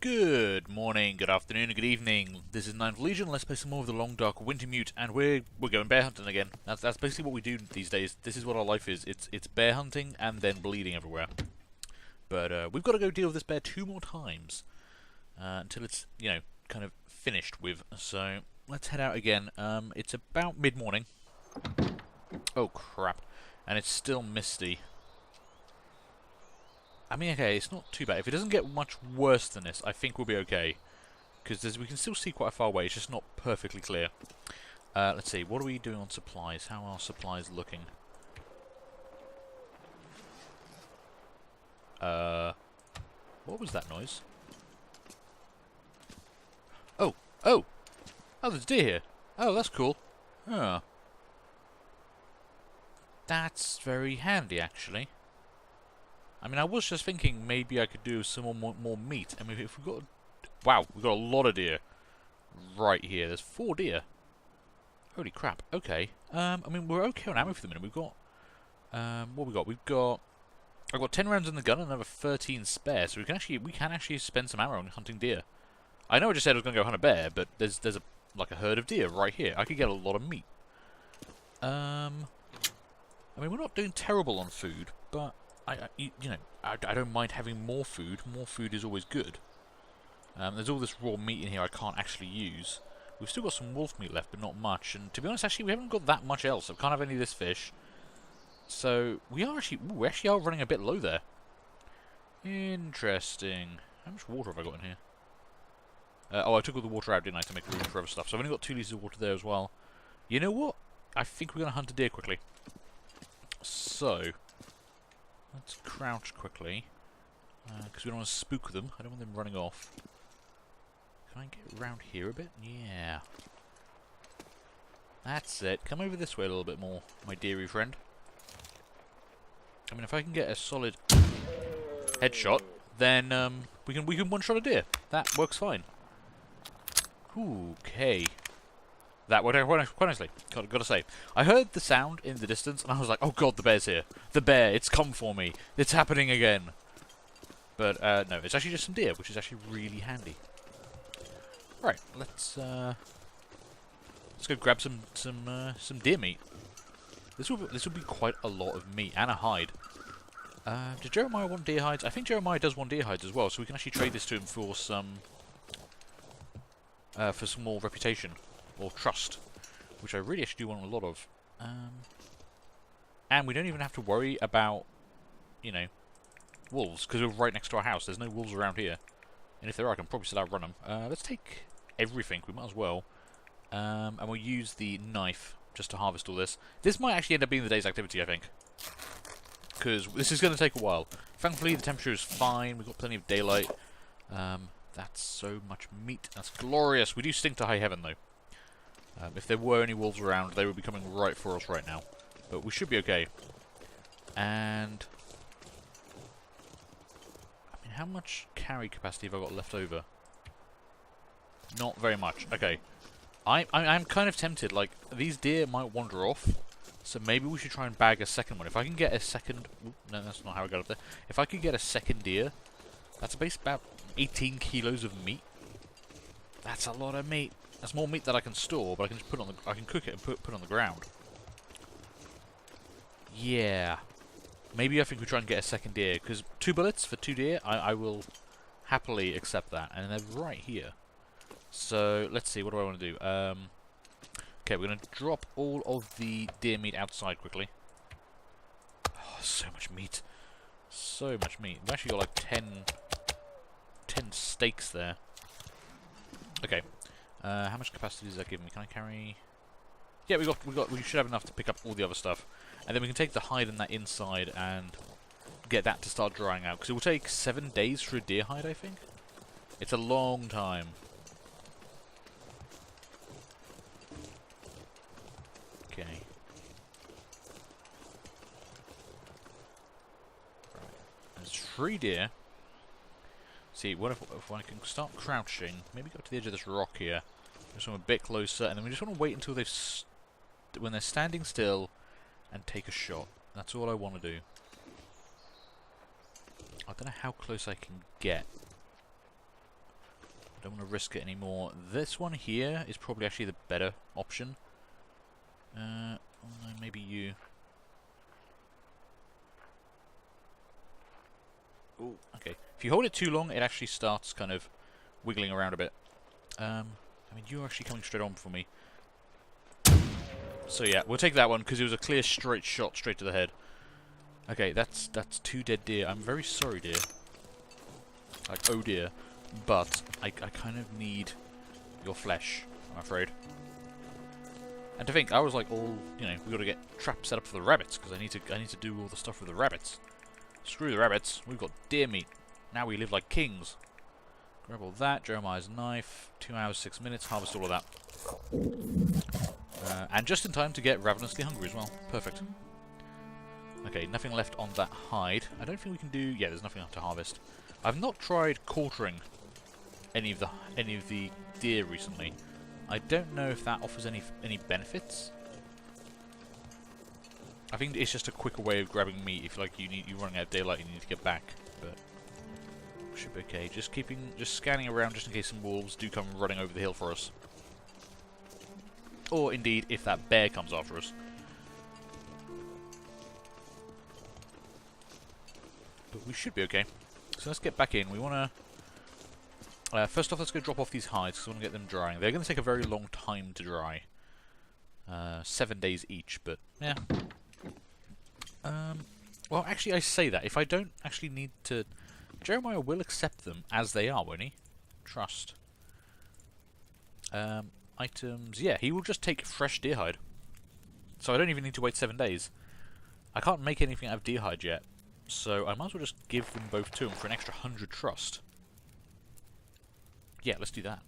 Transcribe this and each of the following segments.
Good morning, good afternoon, and good evening. This is Ninth Legion. Let's play some more of the Long Dark Wintermute, and we're going bear hunting again. That's basically what we do these days. This is what our life is. It's bear hunting and then bleeding everywhere. But we've got to go deal with this bear 2 more times until it's kind of finished with. So let's head out again. It's about mid-morning. Oh crap! And it's still misty. I mean, okay, it's not too bad. If it doesn't get much worse than this, I think we'll be okay. Because we can still see quite far away, it's just not perfectly clear. Let's see, what are we doing on supplies? How are supplies looking? What was that noise? Oh! Oh! Oh, there's deer here! Oh, that's cool. Oh. That's very handy, actually. I mean, I was just thinking maybe I could do some more meat. I mean, if we've got... Wow, we've got a lot of deer right here. There's 4 deer. Holy crap. Okay. I mean, we're okay on ammo for the minute. We've got... what we got? I've got 10 rounds in the gun and another 13 spare, so we can actually spend some ammo on hunting deer. I know I just said I was going to go hunt a bear, but there's like a herd of deer right here. I could get a lot of meat. I mean, we're not doing terrible on food, but... I don't mind having more food. More food is always good. There's all this raw meat in here I can't actually use. We've still got some wolf meat left, but not much. And to be honest, actually, we haven't got that much else. I can't have any of this fish. So we actually are running a bit low there. Interesting. How much water have I got in here? Oh, I took all the water out, didn't I, to make room for other stuff. So I've only got 2 litres of water there as well. You know what? I think we're going to hunt a deer quickly. So... let's crouch quickly, because we don't want to spook them. I don't want them running off. Can I get around here a bit? Yeah. That's it. Come over this way a little bit more, my dearie friend. I mean, if I can get a solid headshot, then we can one-shot a deer. That works fine. Okay. That worked out quite nicely, gotta say. I heard the sound in the distance, and I was like, oh god, the bear's here. The bear, it's come for me. It's happening again. But, no, it's actually just some deer, which is actually really handy. Right, let's go grab some deer meat. This will be quite a lot of meat, and a hide. Does Jeremiah want deer hides? I think Jeremiah does want deer hides as well, so we can actually trade this to him for some more reputation. Or trust, which I really actually do want a lot of. And we don't even have to worry about, wolves, because we're right next to our house. There's no wolves around here. And if there are, I can probably still outrun them. Let's take everything, we might as well. And we'll use the knife just to harvest all this. This might actually end up being the day's activity, I think. Because this is going to take a while. Thankfully, the temperature is fine. We've got plenty of daylight. That's so much meat. That's glorious. We do stink to high heaven, though. If there were any wolves around, they would be coming right for us right now. But we should be okay. And... I mean, how much carry capacity have I got left over? Not very much. Okay. I'm kind of tempted. Like, these deer might wander off. So maybe we should try and bag a second one. If I can get a second... Ooh, no, that's not how I got up there. If I could get a second deer, that's about 18 kilos of meat. That's a lot of meat. That's more meat that I can store, but I can just I can cook it and put on the ground. Yeah. Maybe I think we try and get a second deer, because 2 bullets for 2 deer, I will happily accept that. And they're right here. So, let's see, what do I want to do? Okay, we're going to drop all of the deer meat outside quickly. Oh, so much meat. So much meat. We've actually got like 10 steaks there. Okay. How much capacity does that give me? Can I carry... Yeah, we should have enough to pick up all the other stuff. And then we can take the hide and that inside and get that to start drying out. Because it will take 7 days for a deer hide, I think. It's a long time. Okay. Right. There's 3 deer. See, what if I can start crouching, maybe go to the edge of this rock here, just a bit closer, and then we just want to wait until when they're standing still, and take a shot. That's all I want to do. I don't know how close I can get. I don't want to risk it anymore. This one here is probably actually the better option. Maybe you. Ooh, okay. If you hold it too long, it actually starts kind of wiggling around a bit. I mean, you're actually coming straight on for me. So yeah, we'll take that one because it was a clear straight shot straight to the head. Okay, that's 2 dead deer. I'm very sorry, dear. Like, oh dear. But I kind of need your flesh, I'm afraid. And to think, I was like, we got to get traps set up for the rabbits because I need to do all the stuff with the rabbits. Screw the rabbits. We've got deer meat. Now we live like kings. Grab all that. Jeremiah's knife. 2 hours 6 minutes. Harvest all of that. And just in time to get ravenously hungry as well. Perfect. Okay, nothing left on that hide. I don't think we can do. Yeah, there's nothing left to harvest. I've not tried quartering any of the deer recently. I don't know if that offers any benefits. I think it's just a quicker way of grabbing meat if like you're running out of daylight and you need to get back. But should be okay. Just scanning around just in case some wolves do come running over the hill for us. Or indeed if that bear comes after us. But we should be okay. So let's get back in. We want to... first off, let's go drop off these hides because we want to get them drying. They're going to take a very long time to dry. 7 days each, but yeah. Well, actually, I say that. If I don't actually need to... Jeremiah will accept them as they are, won't he? Trust. Items... Yeah, he will just take fresh deer hide. So I don't even need to wait 7 days. I can't make anything out of deer hide yet. So I might as well just give them both to him for an extra 100 trust. Yeah, let's do that.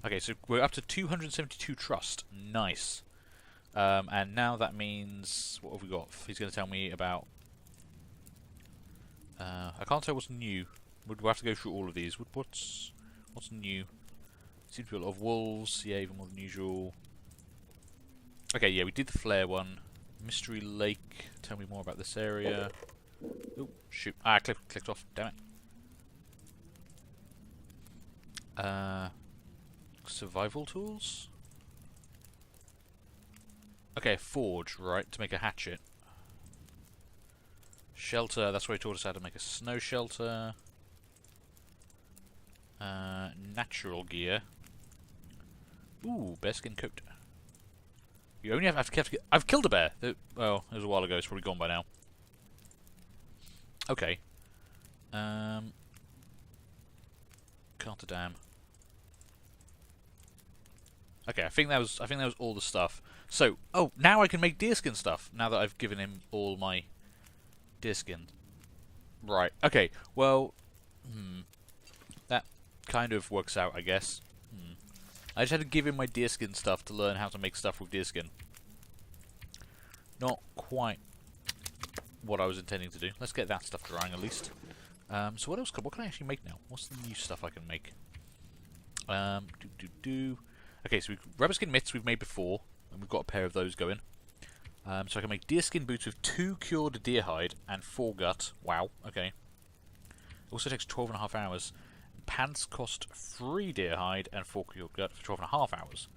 Okay, so we're up to 272 trust. Nice. And now that means... What have we got? He's going to tell me about... I can't tell what's new. We'll have to go through all of these. What's new? Seems to be a lot of wolves. Yeah, even more than usual. Okay, yeah, we did the flare one. Mystery Lake. Tell me more about this area. Oh, shoot. Ah, clicked off. Damn it. Survival tools? Okay, forge, right, to make a hatchet. Shelter, that's where he taught us how to make a snow shelter. Natural gear. Ooh, bearskin coat. You only have to I've killed a bear! Well, it was a while ago, it's probably gone by now. Okay. Carterdam. Okay, I think that was all the stuff. So, oh, now I can make deerskin stuff. Now that I've given him all my deerskin. Right. Okay. Well, that kind of works out, I guess. I just had to give him my deerskin stuff to learn how to make stuff with deerskin. Not quite what I was intending to do. Let's get that stuff drying at least. So what else? What can I actually make now? What's the new stuff I can make? Okay, so rabbitskin mitts we've made before, and we've got a pair of those going. So I can make deerskin boots with 2 cured deer hide and 4 gut. Wow, okay. Also takes 12.5 hours. Pants cost 3 deer hide and 4 cured gut for 12.5 hours.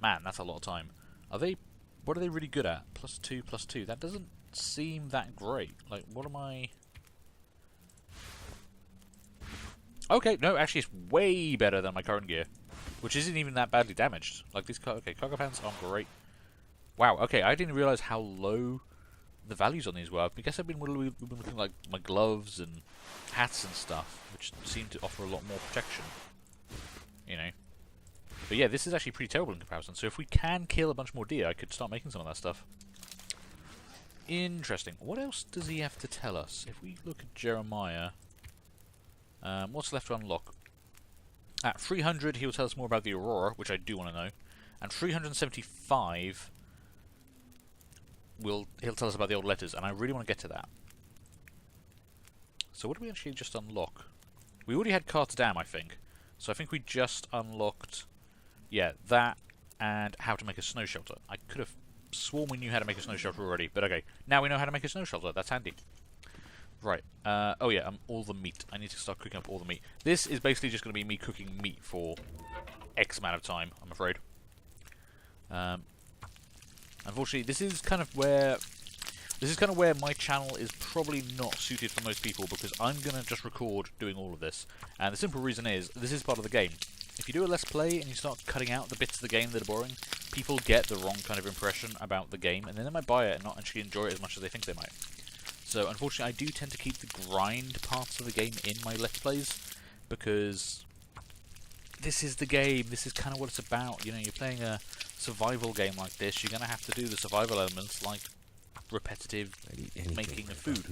Man, that's a lot of time. What are they really good at? +2, +2. That doesn't seem that great. Like, what am I... Okay, no, actually it's way better than my current gear. Which isn't even that badly damaged. Like these, okay, cargo pants aren't great. Wow, okay, I didn't realize how low the values on these were. I guess we've been looking at like my gloves and hats and stuff, which seem to offer a lot more protection. You know. But yeah, this is actually pretty terrible in comparison. So if we can kill a bunch more deer, I could start making some of that stuff. Interesting. What else does he have to tell us? If we look at Jeremiah, what's left to unlock? At 300, he'll tell us more about the Aurora, which I do want to know. And 375, he'll tell us about the old letters, and I really want to get to that. So what did we actually just unlock? We already had Carterdam, I think. So I think we just unlocked, yeah, that and how to make a snow shelter. I could have sworn we knew how to make a snow shelter already, but okay. Now we know how to make a snow shelter. That's handy. Right. Oh yeah, all the meat. I need to start cooking up all the meat. This is basically just going to be me cooking meat for X amount of time, I'm afraid. Unfortunately, this is kind of where my channel is probably not suited for most people, because I'm going to just record doing all of this. And the simple reason is, this is part of the game. If you do a Let's Play and you start cutting out the bits of the game that are boring, people get the wrong kind of impression about the game, and then they might buy it and not actually enjoy it as much as they think they might. So, unfortunately, I do tend to keep the grind parts of the game in my Let's Plays, because this is the game, this is kind of what it's about. You know, you're playing a survival game like this, you're going to have to do the survival elements, like repetitive making of food.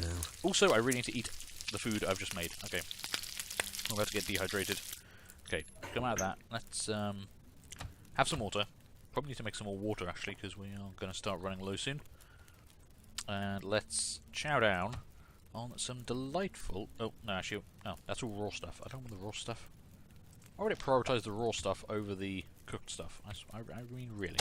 Also, I really need to eat the food I've just made. Okay. I'm about to get dehydrated. Okay, come out of that. Let's have some water. Probably need to make some more water, actually, because we are going to start running low soon. And let's chow down on some delightful... Oh, no, actually... Oh, that's all raw stuff. I don't want the raw stuff. I would prioritize the raw stuff over the cooked stuff. I mean, really.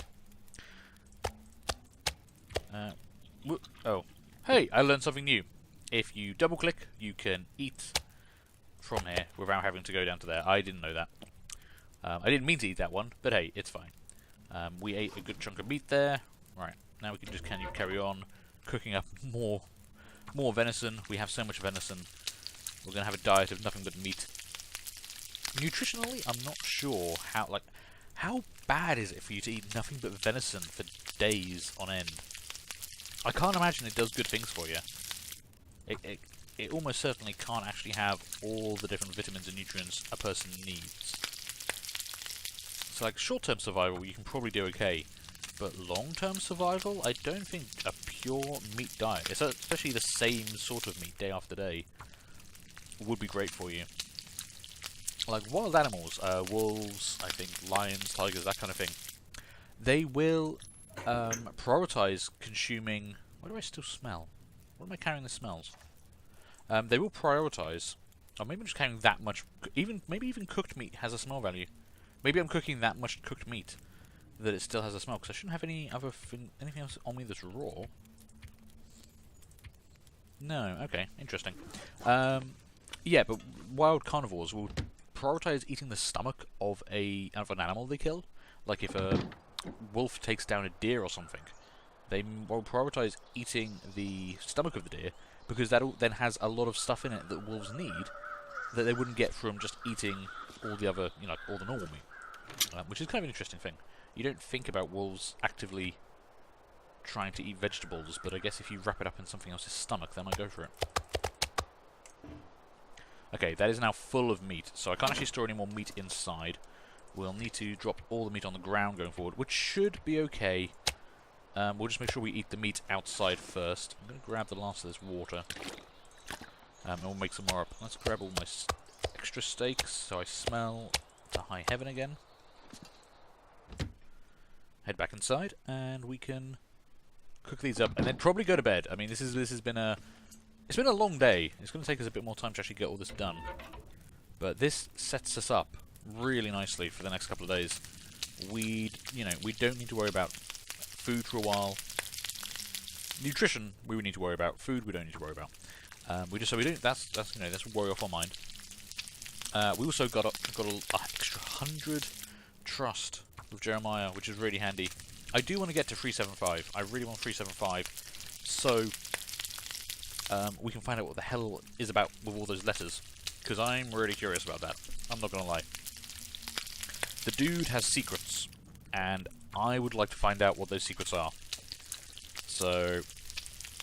Oh. Hey, I learned something new. If you double-click, you can eat from here without having to go down to there. I didn't know that. I didn't mean to eat that one, but hey, it's fine. We ate a good chunk of meat there. Right, now we can just carry on cooking up more venison. We have so much venison. We're going to have a diet of nothing but meat. Nutritionally, I'm not sure how bad is it for you to eat nothing but venison for days on end? I can't imagine it does good things for you. It almost certainly can't actually have all the different vitamins and nutrients a person needs. So, like, short-term survival, you can probably do okay. But long-term survival, I don't think a pure meat diet, especially the same sort of meat day after day, would be great for you. Like wild animals, wolves, I think lions, tigers, that kind of thing, they will prioritize consuming... Why do I still smell? What am I carrying the smells? They will prioritize... Or maybe I'm just carrying that much... Maybe even cooked meat has a smell value. Maybe I'm cooking that much cooked meat that it still has a smell, because I shouldn't have anything else on me that's raw. No, okay, interesting. Yeah, but wild carnivores will prioritize eating the stomach of an animal they kill. Like if a wolf takes down a deer or something, they will prioritize eating the stomach of the deer, because that then has a lot of stuff in it that wolves need that they wouldn't get from just eating all the other, all the normal meat. Which is kind of an interesting thing. You don't think about wolves actively trying to eat vegetables, but I guess if you wrap it up in something else's stomach, they might go for it. Okay, that is now full of meat, so I can't actually store any more meat inside. We'll need to drop all the meat on the ground going forward, which should be okay. We'll just make sure we eat the meat outside first. I'm going to grab the last of this water, and we'll make some more up. Let's grab all my extra steaks, so I smell to high heaven again. Head back inside, and we can cook these up, and then probably go to bed. I mean, this has been a long day. It's going to take us a bit more time to actually get all this done, but this sets us up really nicely for the next couple of days. We don't need to worry about food for a while. Nutrition, we would need to worry about. Food, we don't need to worry about. That's a worry off our mind. We also got an extra 100 trust with Jeremiah, which is really handy. I do want to get to 375. I really want 375, so we can find out what the hell is about with all those letters, because I'm really curious about that. I'm not gonna lie. The dude has secrets, and I would like to find out what those secrets are. So,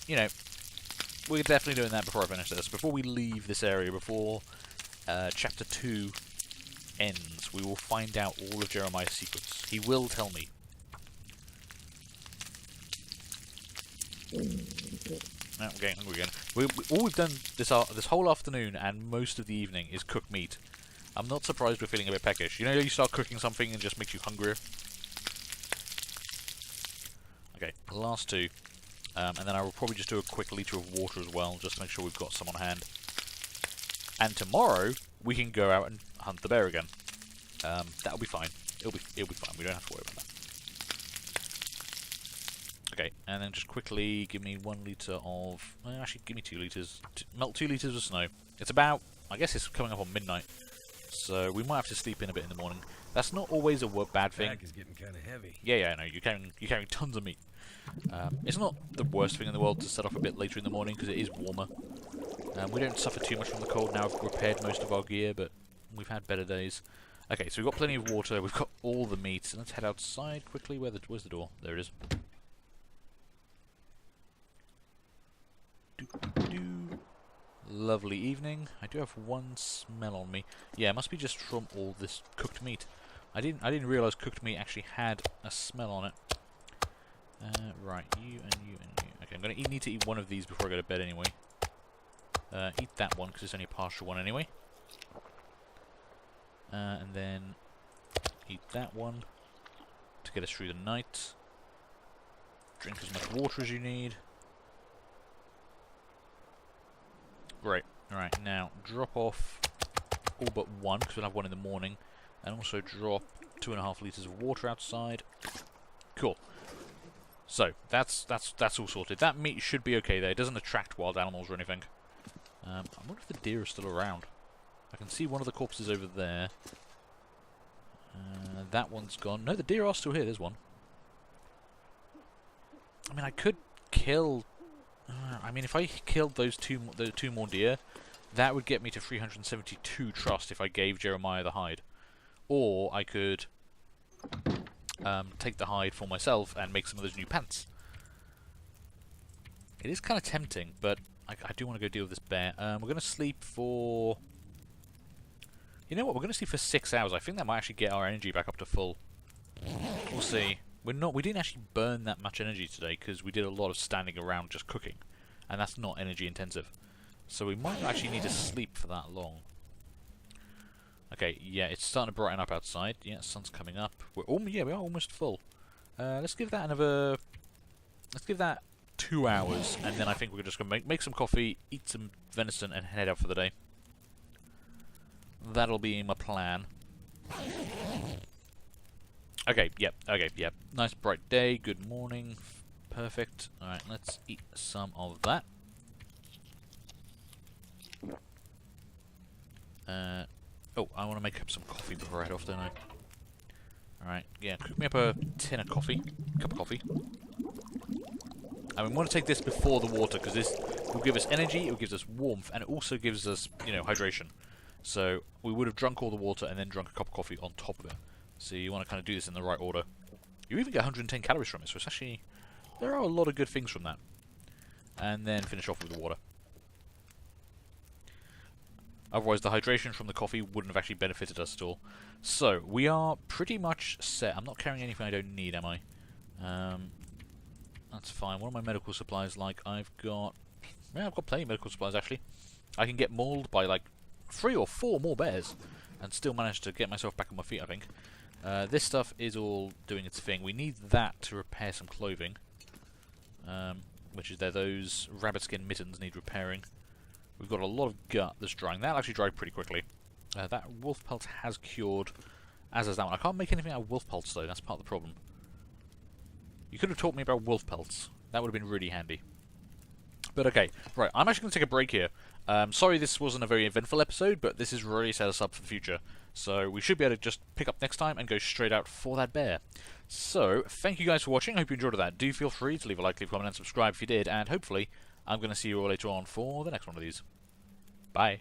we're definitely doing that before I finish this. Before we leave this area, before Chapter 2 ends, we will find out all of Jeremiah's secrets. He will tell me. No, I'm getting hungry again. All we've done this whole afternoon and most of the evening is cook meat. I'm not surprised we're feeling a bit peckish. You start cooking something and it just makes you hungrier. Okay, the last two. And then I will probably just do a quick litre of water as well, just to make sure we've got some on hand. And tomorrow, we can go out and hunt the bear again. That'll be fine. It'll be fine. We don't have to worry about that. Okay, and then just quickly give me 1 litre of... Well, actually, give me 2 litres. Melt 2 litres of snow. It's about... I guess it's coming up on midnight. So we might have to sleep in a bit in the morning. That's not always a bad thing. Pack is getting kind of heavy. Yeah, I know. You're carrying tons of meat. It's not the worst thing in the world to set off a bit later in the morning because it is warmer. We don't suffer too much from the cold now. I've repaired most of our gear, but we've had better days. Okay, so we've got plenty of water. We've got all the meat. Let's head outside quickly. Where's the door? There it is. Lovely evening. I do have one smell on me. Yeah, it must be just from all this cooked meat. I didn't realise cooked meat actually had a smell on it. Right, you and you and you. Okay, I'm gonna need to eat one of these before I go to bed anyway. Eat that one because it's only a partial one anyway. And then eat that one to get us through the night. Drink as much water as you need. Great. Alright, now drop off all but one, because we'll have one in the morning. And also drop 2.5 litres of water outside. Cool. So, that's all sorted. That meat should be okay there. It doesn't attract wild animals or anything. I wonder if the deer are still around. I can see one of the corpses over there. That one's gone. No, the deer are still here. There's one. I mean, I could kill... I mean, if I killed the two more deer, that would get me to 372 trust if I gave Jeremiah the hide. Or I could take the hide for myself and make some of those new pants. It is kind of tempting, but I do want to go deal with this bear. We're going to sleep for... You know what? We're going to sleep for 6 hours. I think that might actually get our energy back up to full. We'll see. We didn't actually burn that much energy today because we did a lot of standing around just cooking, and that's not energy intensive. So we might actually need to sleep for that long. Okay, yeah, it's starting to brighten up outside. Yeah, sun's coming up. We are almost full. Let's give that another. Let's give that 2 hours, and then I think we're just gonna make some coffee, eat some venison, and head out for the day. That'll be my plan. Okay, yep. Nice bright day, good morning. Perfect. Alright, let's eat some of that. Oh, I want to make up some coffee before I head off, don't I? Alright, yeah, cook me up a tin of coffee. Cup of coffee. And we want to take this before the water, because this will give us energy, it will give us warmth, and it also gives us, hydration. So, we would have drunk all the water and then drunk a cup of coffee on top of it. So you want to kind of do this in the right order. You even get 110 calories from it, so it's actually... There are a lot of good things from that. And then finish off with the water. Otherwise, the hydration from the coffee wouldn't have actually benefited us at all. So, we are pretty much set. I'm not carrying anything I don't need, am I? That's fine. What are my medical supplies like? I've got plenty of medical supplies, actually. I can get mauled by, like, 3 or 4 more bears. And still manage to get myself back on my feet, I think. This stuff is all doing its thing. We need that to repair some clothing. Which is there. Those rabbit skin mittens need repairing. We've got a lot of gut that's drying. That'll actually dry pretty quickly. That wolf pelt has cured, as has that one. I can't make anything out of wolf pelts, though. That's part of the problem. You could have taught me about wolf pelts. That would have been really handy. But okay, right, I'm actually going to take a break here. Sorry this wasn't a very eventful episode, but this has really set us up for the future. So we should be able to just pick up next time and go straight out for that bear. So, thank you guys for watching. I hope you enjoyed that. Do feel free to leave a like, leave a comment, and subscribe if you did. And hopefully, I'm going to see you all later on for the next one of these. Bye.